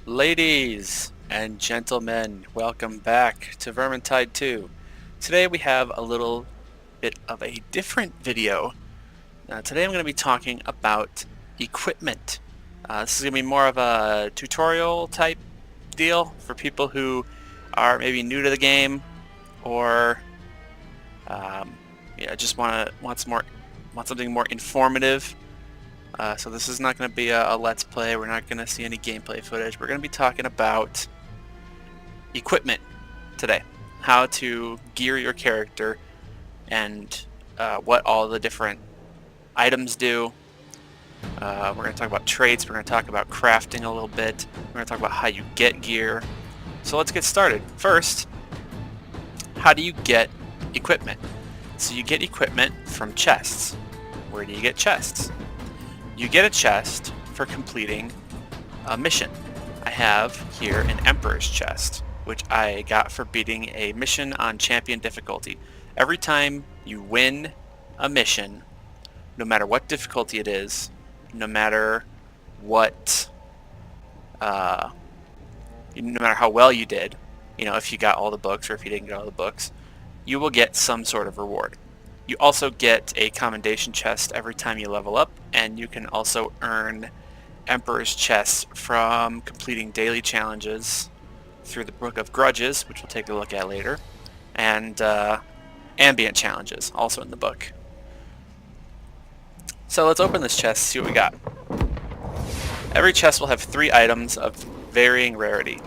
Ladies and gentlemen, welcome back to Vermintide 2. Today we have a little bit of a different video. Today I'm going to be talking about equipment. This is going to be more of a tutorial type deal for people who are maybe new to the game or just want something more informative. So this is not going to be a let's play. We're not going to see any gameplay footage. We're going to be talking about equipment today. How to gear your character and what all the different items do. We're going to talk about traits. We're going to talk about crafting a little bit. We're going to talk about how you get gear. So let's get started. First, how do you get equipment? So you get equipment from chests. Where do you get chests? You get a chest for completing a mission. I have here an Emperor's chest, which I got for beating a mission on champion difficulty. Every time you win a mission, no matter what difficulty it is, no matter what, no matter how well you did, if you got all the books or if you didn't get all the books, you will get some sort of reward. You also get a commendation chest every time you level up, and you can also earn Emperor's chests from completing daily challenges through the Book of Grudges, which we'll take a look at later, and ambient challenges, also in the book. So let's open this chest, see what we got. Every chest will have 3 items of varying rarity.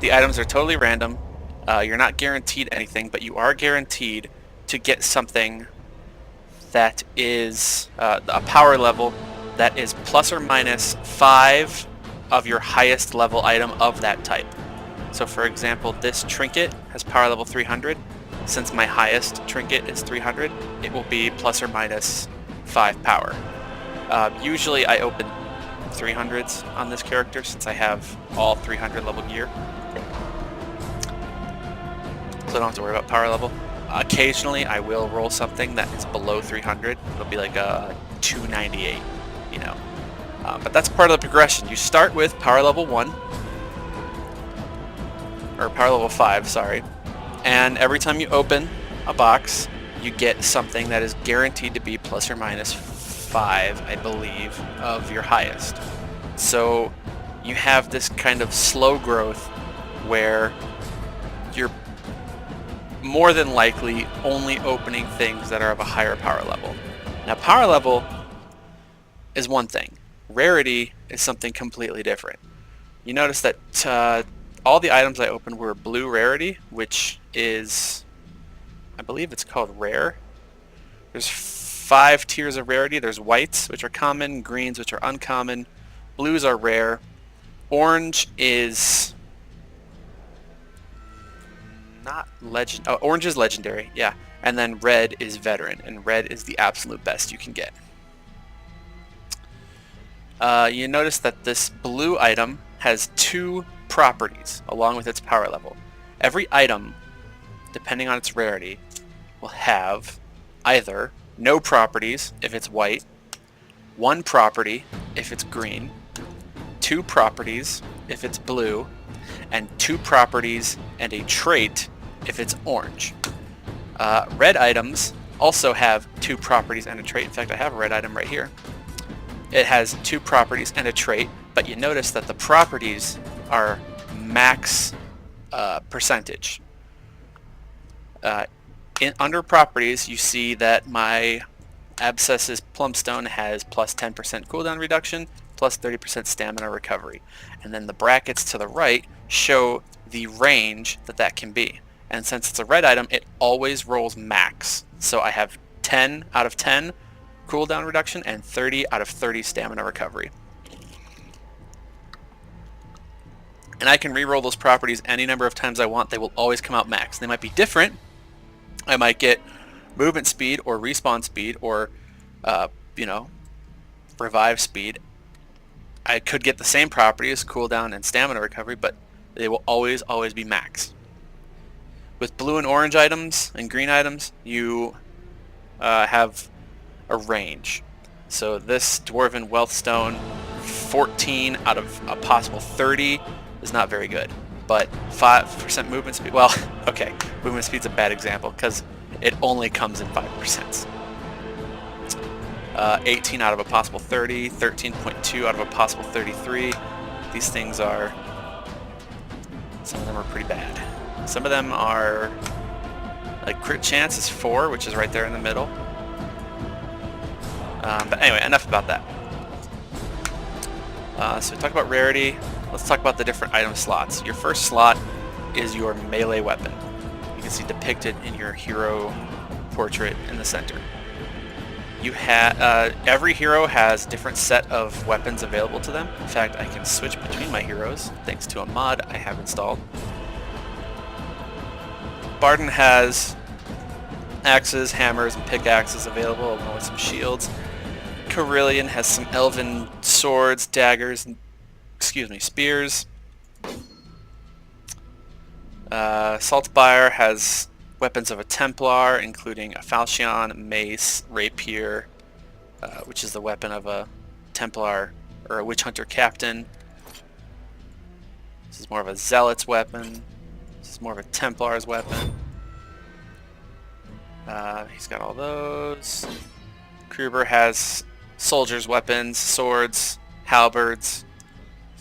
The items are totally random. You're not guaranteed anything, but you are guaranteed to get something that is a power level that is plus or minus 5 of your highest level item of that type. So for example, this trinket has power level 300. Since my highest trinket is 300, it will be plus or minus 5 power. Usually I open 300s on this character since I have all 300 level gear. So I don't have to worry about power level. Occasionally I will roll something that is below 300. It'll be like a 298, But that's part of the progression. You start with power level 1, or power level 5, sorry. And every time you open a box, you get something that is guaranteed to be plus or minus 5, I believe, of your highest. So you have this kind of slow growth where you're more than likely only opening things that are of a higher power level. Now power level is one thing. Rarity is something completely different. You notice that all the items I opened were blue rarity, which is, I believe it's called rare. There's 5 tiers of rarity. There's whites, which are common, greens, which are uncommon, blues are rare, orange is not legend. Oh, orange is legendary, yeah. And then red is veteran, and red is the absolute best you can get. You notice that this blue item has 2 properties along with its power level. Every item, depending on its rarity, will have either no properties if it's white, 1 property if it's green, 2 properties if it's blue, and 2 properties and a trait if it's orange. Red items also have 2 properties and a trait. In fact, I have a red item right here. It has 2 properties and a trait, but you notice that the properties are max percentage. Under properties, you see that my Abscess's Plumstone has plus 10% cooldown reduction, plus 30% stamina recovery. And then the brackets to the right show the range that can be. And since it's a red item, it always rolls max. So I have 10 out of 10 cooldown reduction and 30 out of 30 stamina recovery. And I can reroll those properties any number of times I want. They will always come out max. They might be different. I might get movement speed or respawn speed or, revive speed. I could get the same properties, cooldown and stamina recovery, but they will always be max. With blue and orange items and green items, you have a range. So this Dwarven Wealth Stone 14 out of a possible 30 is not very good. But 5% movement speed, well, okay, movement speed's a bad example because it only comes in 5%. 18 out of a possible 30, 13.2 out of a possible 33. These things are, some of them are pretty bad. Some of them are, like crit chance is 4, which is right there in the middle. But anyway, enough about that. So we talked about rarity. Let's talk about the different item slots. Your first slot is your melee weapon. You can see depicted in your hero portrait in the center. You have every hero has a different set of weapons available to them. In fact, I can switch between my heroes thanks to a mod I have installed. Barden has axes, hammers, and pickaxes available, along with some shields. Carillion has some elven swords, daggers, and spears. Saltspire has weapons of a Templar, including a falchion, mace, rapier, which is the weapon of a Templar or a witch hunter captain. This is more of a zealot's weapon. This is more of a Templar's weapon. He's got all those. Kruber has soldiers' weapons, swords, halberds,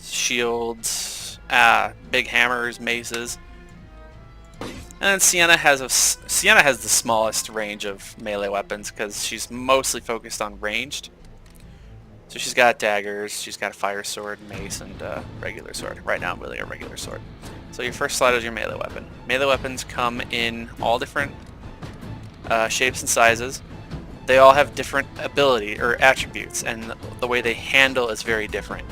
shields, big hammers, maces. And Sienna has the smallest range of melee weapons because she's mostly focused on ranged. So she's got daggers, she's got a fire sword, mace, and regular sword. Right now I'm wielding a regular sword. So your first slot is your melee weapon. Melee weapons come in all different shapes and sizes. They all have different ability or attributes, and the way they handle is very different.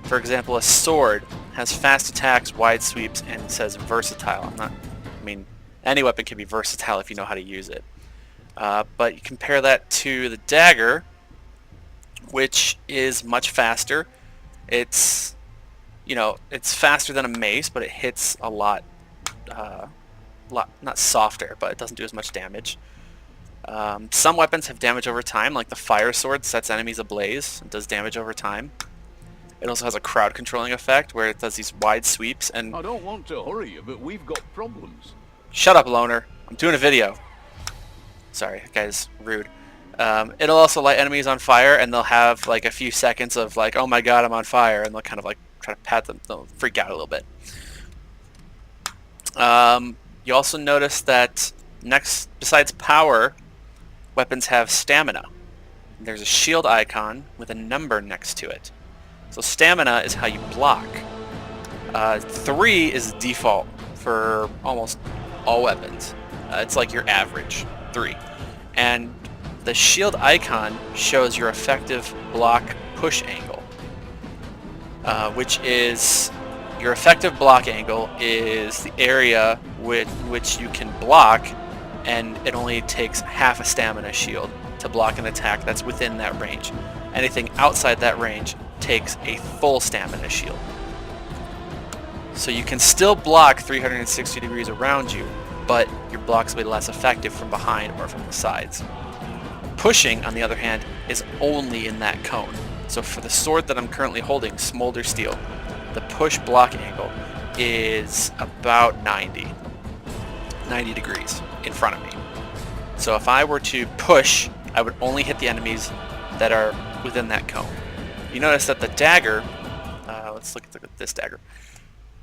For example, a sword has fast attacks, wide sweeps, and says versatile. Any weapon can be versatile if you know how to use it. But you compare that to the dagger, which is much faster. It's faster than a mace, but it hits a lot not softer, but it doesn't do as much damage. Some weapons have damage over time, like the fire sword sets enemies ablaze and does damage over time. It also has a crowd controlling effect where it does these wide sweeps and... I don't want to hurry you, but we've got problems. Shut up, Lohner. I'm doing a video. Sorry, that guy's rude. It'll also light enemies on fire, and they'll have like a few seconds of like, oh my god, I'm on fire, and they'll kind of like try to pat them, they'll freak out a little bit. You also notice that besides power, weapons have stamina. There's a shield icon with a number next to it. So stamina is how you block. 3 is default for almost all weapons. It's like your average, 3. And the shield icon shows your effective block push angle, which is your effective block angle is the area with which you can block, and it only takes half a stamina shield to block an attack that's within that range. Anything outside that range takes a full stamina shield. So you can still block 360 degrees around you, but your blocks will be less effective from behind or from the sides. Pushing, on the other hand, is only in that cone. So for the sword that I'm currently holding, Smolder Steel, the push block angle is about 90 degrees in front of me. So if I were to push, I would only hit the enemies that are within that cone. You notice that the dagger, let's look at this dagger.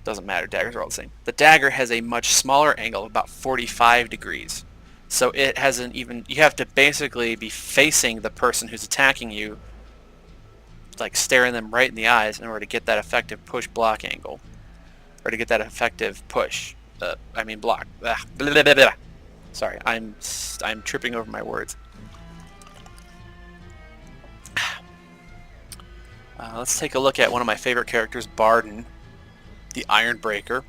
Doesn't matter, daggers are all the same. The dagger has a much smaller angle, about 45 degrees. So it hasn't even, you have to basically be facing the person who's attacking you, like staring them right in the eyes in order to get that effective push block angle. Or to get that effective push, block. Blah, blah, blah, blah. Sorry, I'm tripping over my words. Let's take a look at one of my favorite characters, Barden, the Iron Breaker,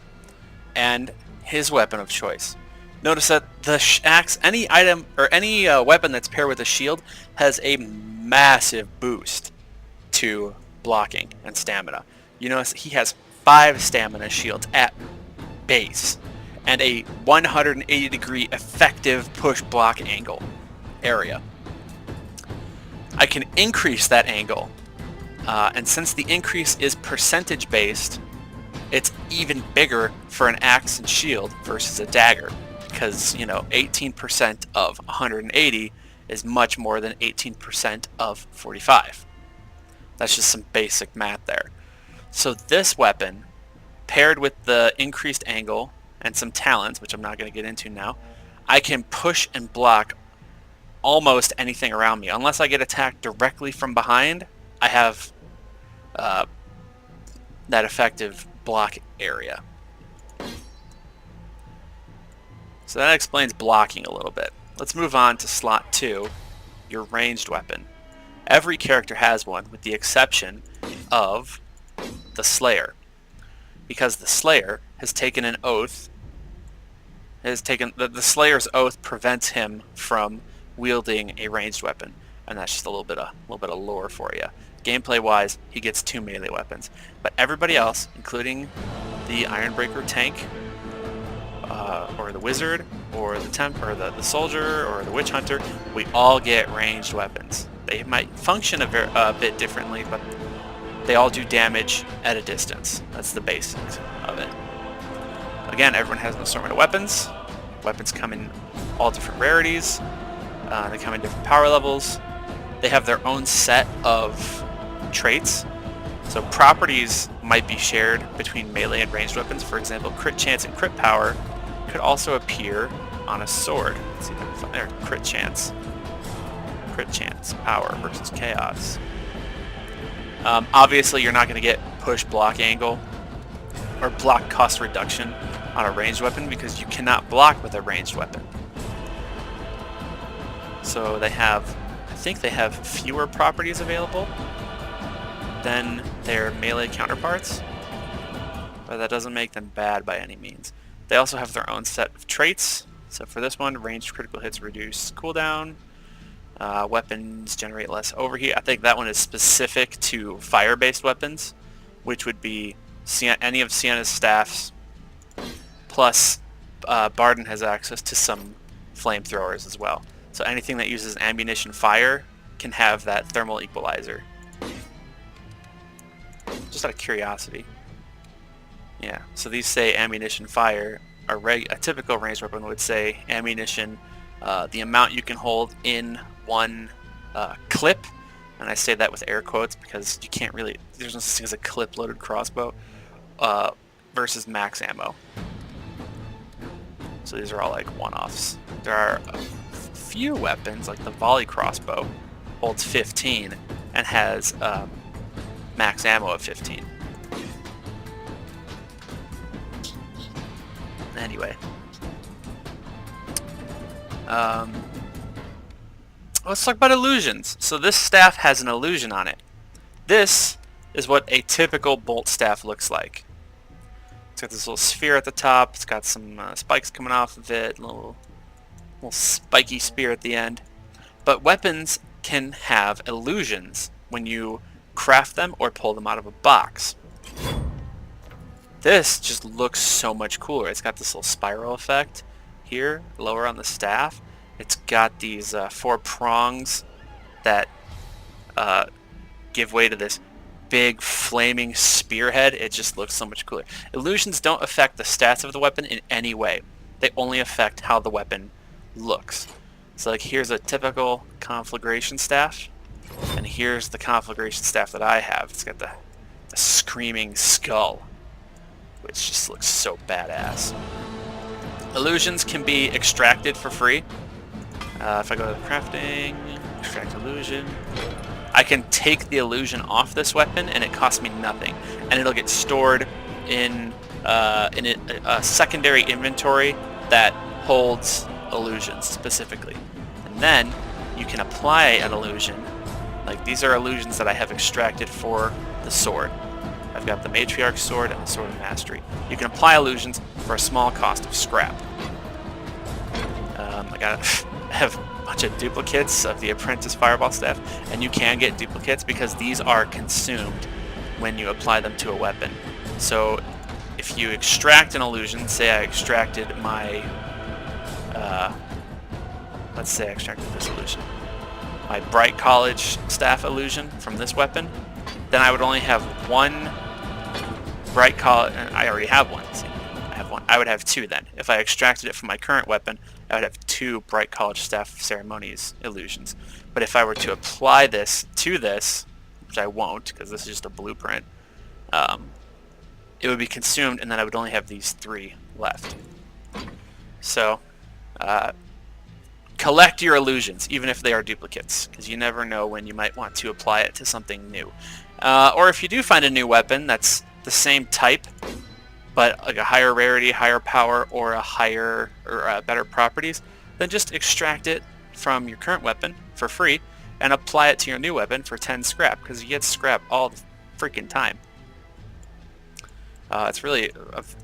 and his weapon of choice. Notice that the axe, any item or any weapon that's paired with a shield, has a massive boost to blocking and stamina. You notice he has 5 stamina shields at base and a 180 degree effective push block angle area. I can increase that angle And since the increase is percentage based, it's even bigger for an axe and shield versus a dagger, because 18% of 180 is much more than 18% of 45. That's just some basic math there. So this weapon, paired with the increased angle and some talents, which I'm not going to get into now, I can push and block almost anything around me. Unless I get attacked directly from behind, I have that effective block area. So that explains blocking a little bit. Let's move on to slot 2, your ranged weapon. Every character has one, with the exception of the Slayer, because the Slayer has taken an oath. The Slayer's oath prevents him from wielding a ranged weapon, and that's just a little bit of lore for you. Gameplay-wise, he gets 2 melee weapons, but everybody else, including the Ironbreaker tank, or the wizard, or the temp, or the soldier, or the witch hunter, we all get ranged weapons. They might function a bit differently, but they all do damage at a distance. That's the basics of it. Again, everyone has an assortment of weapons. Weapons come in all different rarities. They come in different power levels. They have their own set of traits. So properties might be shared between melee and ranged weapons. For example, crit chance and crit power could also appear on a sword. Let's see if I can find there. Crit chance, power versus chaos. Obviously, you're not going to get push block angle or block cost reduction on a ranged weapon because you cannot block with a ranged weapon. So I think they have fewer properties available than their melee counterparts, but that doesn't make them bad by any means. They also have their own set of traits. So for this one, ranged critical hits reduce cooldown. Weapons generate less overheat. I think that one is specific to fire-based weapons, which would be any of Sienna's staffs, plus Barden has access to some flamethrowers as well. So anything that uses ammunition fire can have that thermal equalizer. Just out of curiosity. Yeah, so these say ammunition fire. A typical ranged weapon would say ammunition, the amount you can hold in one clip, and I say that with air quotes because you can't really, there's no such thing as a clip-loaded crossbow, versus max ammo. So these are all like one-offs. There are a few weapons, like the volley crossbow, holds 15 and has max ammo of 15. Anyway, let's talk about illusions. So this staff has an illusion on it. This is what a typical bolt staff looks like. It's got this little sphere at the top. It's got some spikes coming off of it. Little spiky spear at the end. But weapons can have illusions when you craft them or pull them out of a box. This just looks so much cooler. It's got this little spiral effect here, lower on the staff. It's got these 4 prongs that give way to this big flaming spearhead. It just looks so much cooler. Illusions don't affect the stats of the weapon in any way. They only affect how the weapon looks. So like here's a typical conflagration staff, and here's the conflagration staff that I have. It's got the screaming skull, which just looks so badass. Illusions can be extracted for free. If I go to crafting, extract illusion, I can take the illusion off this weapon and it costs me nothing, and it'll get stored in a secondary inventory that holds illusions specifically. And then you can apply an illusion. Like these are illusions that I have extracted for the sword. I've got the Matriarch sword and the Sword of Mastery. You can apply illusions for a small cost of scrap. I have a bunch of duplicates of the Apprentice Fireball Staff, and you can get duplicates because these are consumed when you apply them to a weapon. So if you extract an illusion, say I extracted my, let's say I extracted this illusion, my Bright College Staff illusion from this weapon, then I would only have one bright college, and I already have one. See, I have one. I would have two then. If I extracted it from my current weapon, I would have two bright college staff ceremonies illusions. But if I were to apply this to this, which I won't because this is just a blueprint, it would be consumed, and then I would only have these three left. So, collect your illusions, even if they are duplicates, because you never know when you might want to apply it to something new. Or if you do find a new weapon that's the same type, but like a higher rarity, higher power, or a higher or better properties, then just extract it from your current weapon for free and apply it to your new weapon for 10 scrap, because you get scrap all the freaking time. It's really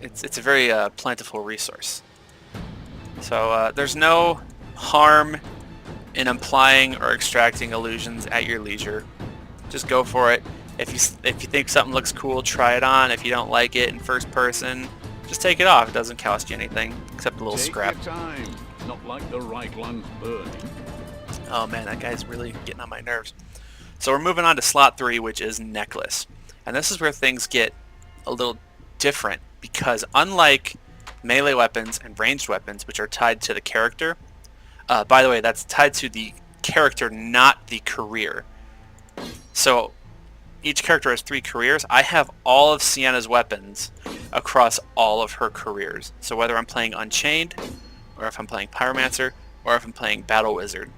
it's a very plentiful resource. So there's no harm in applying or extracting illusions at your leisure. Just go for it. If you think something looks cool, try it on. If you don't like it in first person, just take it off. It doesn't cost you anything except a little scrap. Take your time. Not like the right land's burning. Oh man, that guy's really getting on my nerves. So we're moving on to slot 3, which is necklace. And this is where things get a little different, because unlike melee weapons and ranged weapons, which are tied to the character, by the way, that's tied to the character, not the career. So each character has 3 careers. I have all of Sienna's weapons across all of her careers. So whether I'm playing Unchained, or if I'm playing Pyromancer, or if I'm playing Battle Wizard,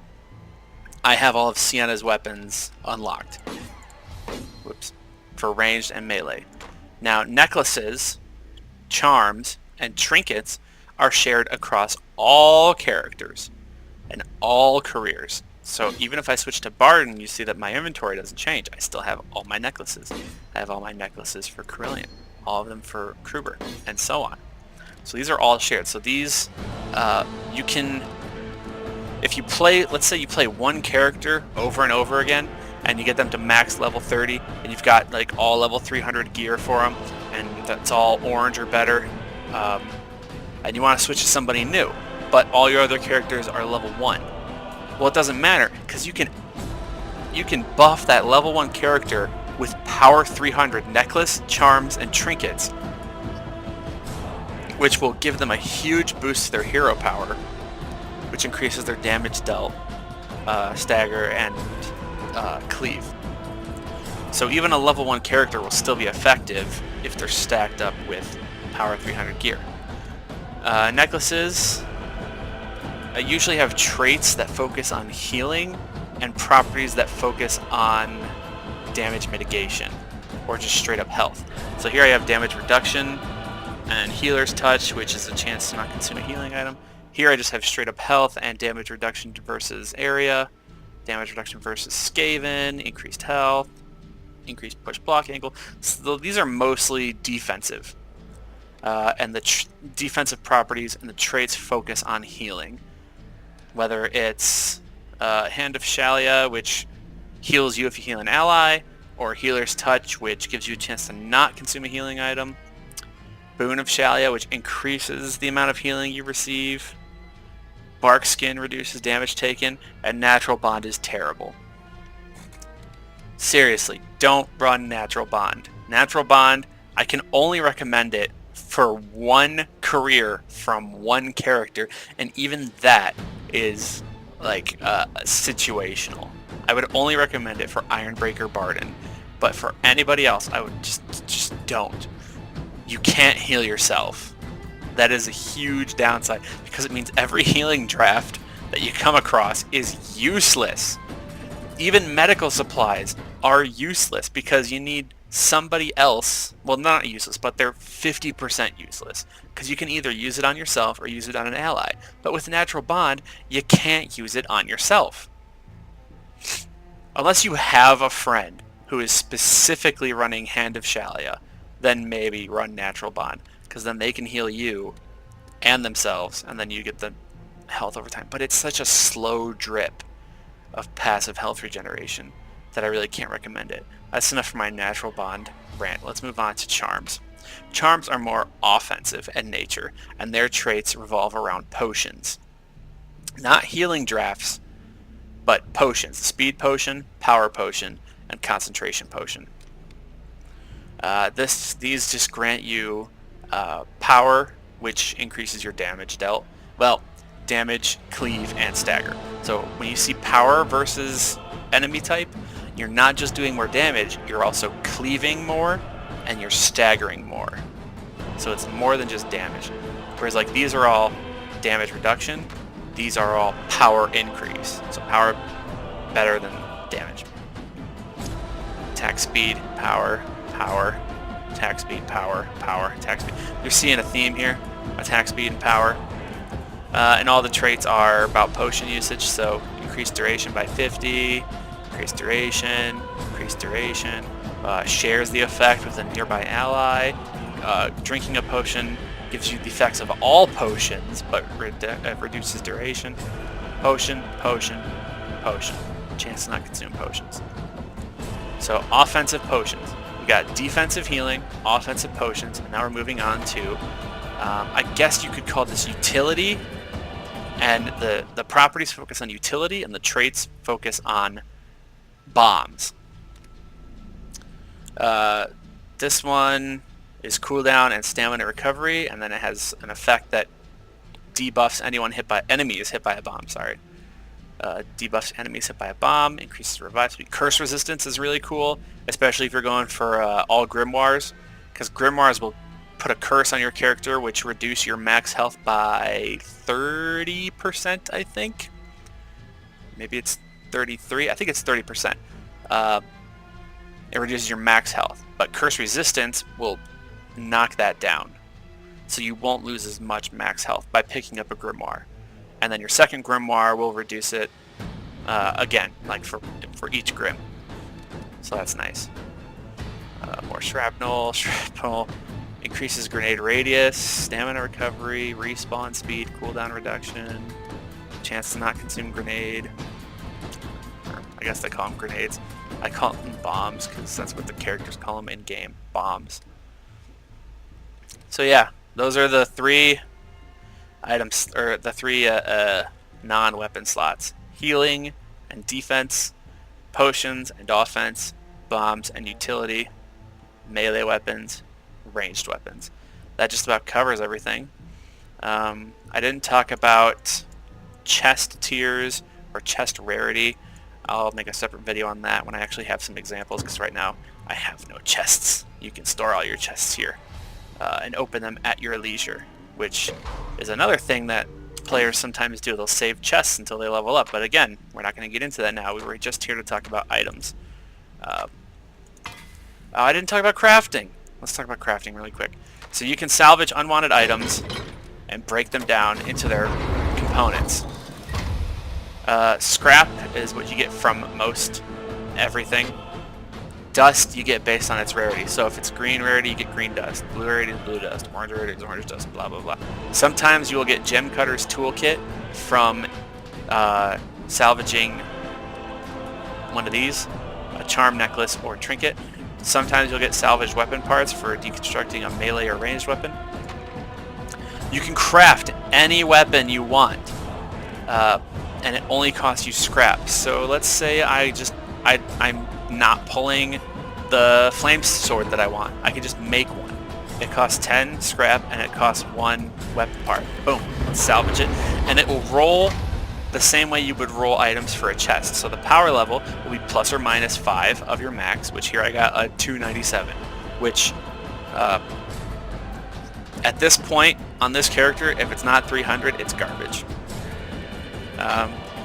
I have all of Sienna's weapons unlocked. Whoops. For ranged and melee. Now, necklaces, charms, and trinkets are shared across all characters and all careers. So even if I switch to Bard, you see that my inventory doesn't change. I still have all my necklaces. I have all my necklaces for Carillion, all of them for Kruber, and so on. So these are all shared. So these, you can, if you play, let's say you play one character over and over again, and you get them to max level 30, and you've got like all level 300 gear for them, and that's all orange or better, and you want to switch to somebody new, but all your other characters are level 1. Well, it doesn't matter, because you can buff that level 1 character with power 300 necklace, charms, and trinkets, which will give them a huge boost to their hero power, which increases their damage dealt, stagger, and cleave. So even a level 1 character will still be effective if they're stacked up with power 300 gear. Necklaces usually have traits that focus on healing and properties that focus on damage mitigation or just straight up health. So here I have damage reduction and healer's touch, which is a chance to not consume a healing item. Here I just have straight up health and damage reduction versus area, damage reduction versus Skaven, increased health, increased push block angle. So these are mostly defensive. And the defensive properties and the traits focus on healing. Whether it's Hand of Shalia, which heals you if you heal an ally, or Healer's Touch, which gives you a chance to not consume a healing item. Boon of Shalia, which increases the amount of healing you receive. Bark Skin reduces damage taken, and Natural Bond is terrible. Seriously, don't run Natural Bond. Natural Bond, I can only recommend it for one career from one character, and even that is like situational. I would only recommend it for Ironbreaker Barden, but for anybody else, I would just don't. You can't heal yourself. That is a huge downside, because it means every healing draft that you come across is useless. Even medical supplies are useless because you need somebody else, well, not useless, but they're 50% useless, because you can either use it on yourself or use it on an ally. But with Natural Bond, you can't use it on yourself. Unless you have a friend who is specifically running Hand of Shalia, then maybe run Natural Bond, because then they can heal you and themselves, and then you get the health over time. But it's such a slow drip of passive health regeneration that I really can't recommend it. That's enough for my Natural Bond rant. Let's move on to Charms. Charms are more offensive in nature, and their traits revolve around potions. Not healing drafts, but potions. Speed potion, power potion, and concentration potion. These just grant you power, which increases your damage dealt. Well, damage, cleave, and stagger. So when you see power versus enemy type, you're not just doing more damage, you're also cleaving more, and you're staggering more. So it's more than just damage. Whereas like these are all damage reduction, these are all power increase. So power better than damage. Attack speed, power, power, attack speed, power, power, attack speed. You're seeing a theme here, attack speed and power. And all the traits are about potion usage, so increase duration by 50, increase duration, shares the effect with a nearby ally. Drinking a potion gives you the effects of all potions, but reduces duration. Potion, potion, potion. Chance to not consume potions. So offensive potions. We got defensive healing, offensive potions, and now we're moving on to, I guess you could call this utility. And the properties focus on utility, and the traits focus on bombs. This one is cooldown and stamina recovery, and then it has an effect that debuffs enemies hit by a bomb. Sorry, debuffs enemies hit by a bomb, increases revive speed. Curse resistance is really cool, especially if you're going for all grimoires, because grimoires will put a curse on your character, which reduce your max health by 30%, I think. Maybe it's 33. I think it's 30%. It reduces your max health, but curse resistance will knock that down, so you won't lose as much max health by picking up a grimoire. And then your second grimoire will reduce it again, like for each grim. So that's nice. More shrapnel. Increases grenade radius, stamina recovery, respawn speed, cooldown reduction, chance to not consume grenade. Or I guess they call them grenades. I call them bombs because that's what the characters call them in game, bombs. So yeah, those are the three items, or the three non-weapon slots: healing and defense, potions and offense, bombs and utility, melee weapons, ranged weapons. That just about covers everything. I didn't talk about chest tiers or chest rarity. I'll make a separate video on that when I actually have some examples, because right now I have no chests. You can store all your chests here and open them at your leisure, which is another thing that players sometimes do. They'll save chests until they level up, but again, we're not going to get into that now. We were just here to talk about items. I didn't talk about crafting. Let's talk about crafting really quick. So you can salvage unwanted items and break them down into their components. Scrap is what you get from most everything. Dust you get based on its rarity. So if it's green rarity, you get green dust. Blue rarity is blue dust. Orange rarity is orange dust, blah, blah, blah. Sometimes you will get Gem Cutter's Toolkit from salvaging one of these, a charm necklace or trinket. Sometimes you'll get salvaged weapon parts for deconstructing a melee or ranged weapon. You can craft any weapon you want, and it only costs you scrap. So let's say I'm not pulling the flame sword that I want. I can just make one. It costs 10 scrap and it costs 1 weapon part. Boom, let's salvage it, and it will roll the same way you would roll items for a chest. So the power level will be plus or minus 5 of your max, which here I got a 297, which at this point on this character, if it's not 300, it's garbage.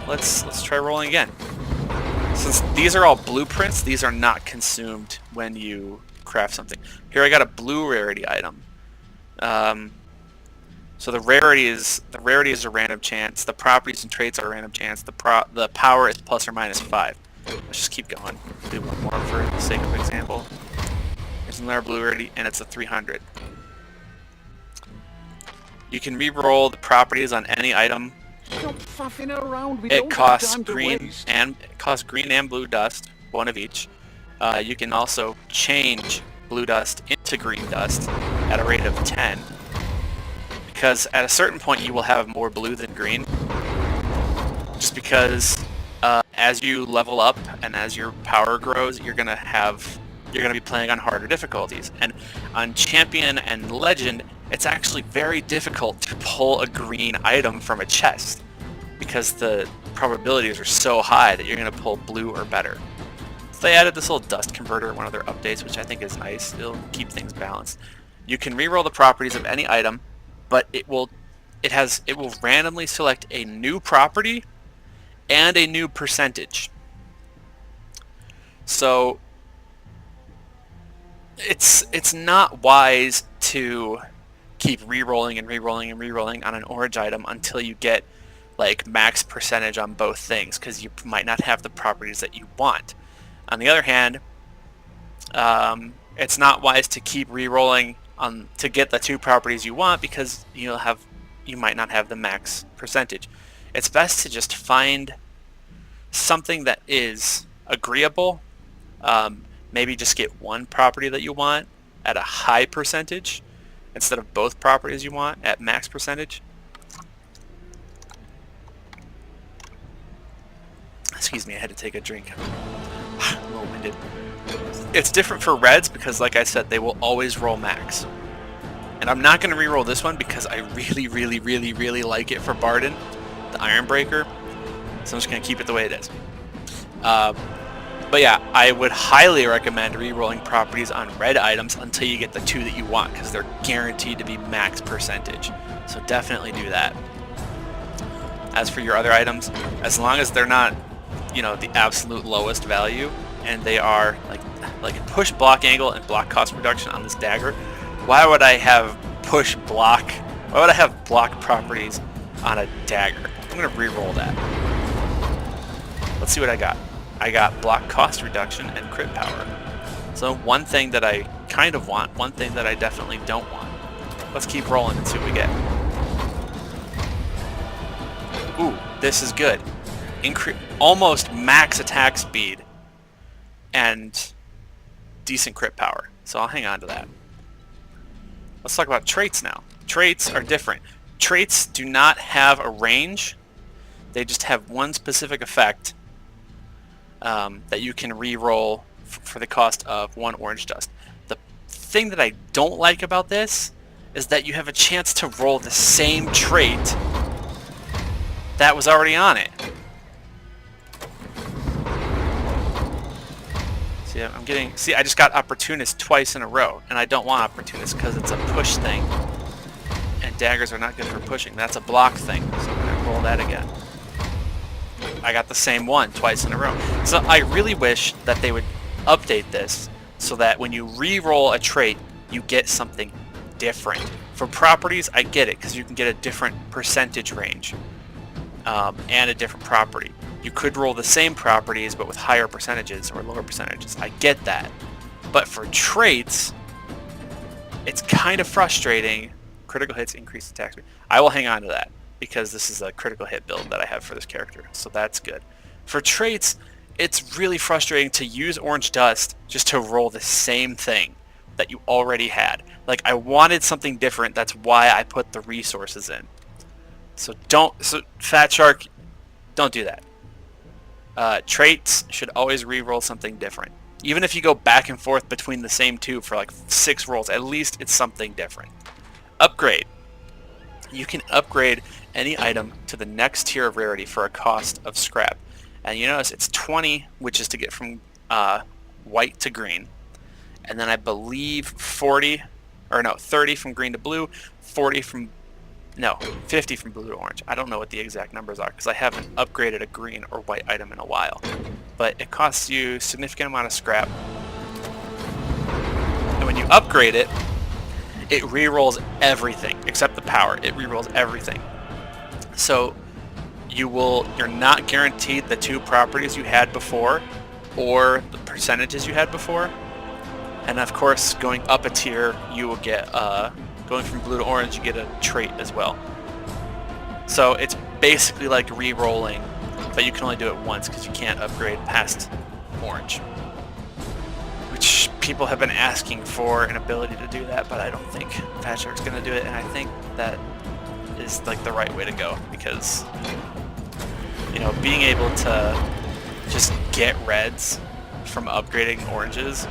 Let's try rolling again. Since these are all blueprints, these are not consumed when you craft something. Here I got a blue rarity item. So the rarity is a random chance. The properties and traits are a random chance. The power is plus or minus 5. Let's just keep going. Do one more for the sake of example. Here's another blue rarity, and it's a 300. You can re-roll the properties on any item. Stop faffing around. It costs green and blue dust, one of each. You can also change blue dust into green dust at a rate of 10. Because at a certain point you will have more blue than green, just because as you level up and as your power grows, you're going to have you're going to be playing on harder difficulties. And on Champion and Legend, it's actually very difficult to pull a green item from a chest because the probabilities are so high that you're going to pull blue or better. So they added this little dust converter in one of their updates, which I think is nice. It'll keep things balanced. You can reroll the properties of any item, but it will randomly select a new property and a new percentage. So it's not wise to keep re-rolling and re-rolling and re-rolling on an orange item until you get like max percentage on both things, because you might not have the properties that you want. On the other hand, it's not wise to keep re-rolling to get the 2 properties you want, because you might not have the max percentage. It's best to just find something that is agreeable. Maybe just get one property that you want at a high percentage instead of both properties you want at max percentage. Excuse me, I had to take a drink. I'm a little winded. It's different for reds because, like I said, they will always roll max. And I'm not going to re-roll this one because I really, really, really, really like it for Barden, the Iron Breaker. So I'm just going to keep it the way it is. But yeah, I would highly recommend re-rolling properties on red items until you get the 2 that you want, because they're guaranteed to be max percentage. So definitely do that. As for your other items, as long as they're not, the absolute lowest value, and they are like push block angle and block cost reduction on this dagger, why would I have push block? Why would I have block properties on a dagger? I'm gonna re-roll that. Let's see what I got. I got block cost reduction and crit power. So one thing that I kind of want, one thing that I definitely don't want. Let's keep rolling and see what we get. Ooh, this is good. Almost max attack speed and decent crit power. So I'll hang on to that. Let's talk about traits now. Traits are different. Traits do not have a range. They just have one specific effect that you can re-roll for the cost of 1 orange dust. The thing that I don't like about this is that you have a chance to roll the same trait that was already on it. See, I just got Opportunist twice in a row, and I don't want Opportunist because it's a push thing, and daggers are not good for pushing. That's a block thing, so I'm going to roll that again. I got the same one twice in a row. So I really wish that they would update this so that when you re-roll a trait, you get something different. For properties, I get it, because you can get a different percentage range and a different property. You could roll the same properties but with higher percentages or lower percentages. I get that. But for traits, it's kind of frustrating. Critical hits, increased attack speed. I will hang on to that because this is a critical hit build that I have for this character. So that's good. For traits, it's really frustrating to use orange dust just to roll the same thing that you already had. Like, I wanted something different. That's why I put the resources in. So Fat Shark, don't do that. Traits should always re-roll something different. Even if you go back and forth between the same 2 for like 6 rolls, at least it's something different. Upgrade. You can upgrade any item to the next tier of rarity for a cost of scrap. And you notice it's 20, which is to get from white to green. And then I believe 30 from green to blue, 50 from blue to orange. I don't know what the exact numbers are because I haven't upgraded a green or white item in a while. But it costs you a significant amount of scrap. And when you upgrade it, it re-rolls everything except the power. It re-rolls everything. So you're not guaranteed the 2 properties you had before or the percentages you had before. And of course, going up a tier, you will get going from blue to orange, you get a trait as well. So it's basically like re-rolling, but you can only do it once because you can't upgrade past orange. Which people have been asking for an ability to do that, but I don't think Fat Shark's going to do it, and I think that is like the right way to go because, being able to just get reds from upgrading oranges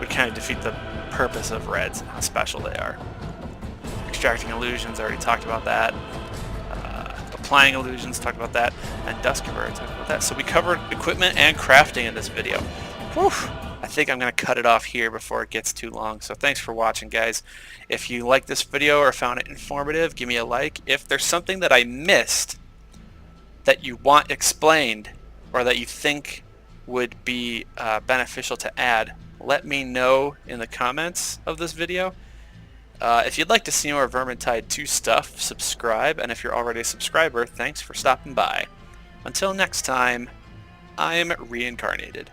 would kind of defeat the purpose of reds and how special they are. Extracting illusions, I already talked about that. Applying illusions, talked about that. And Dusk Converter, talked about that. So we covered equipment and crafting in this video. Whew. I think I'm going to cut it off here before it gets too long. So thanks for watching, guys. If you liked this video or found it informative, give me a like. If there's something that I missed that you want explained or that you think would be beneficial to add, let me know in the comments of this video. If you'd like to see more Vermintide 2 stuff, subscribe, and if you're already a subscriber, thanks for stopping by. Until next time, I'm reincarnated.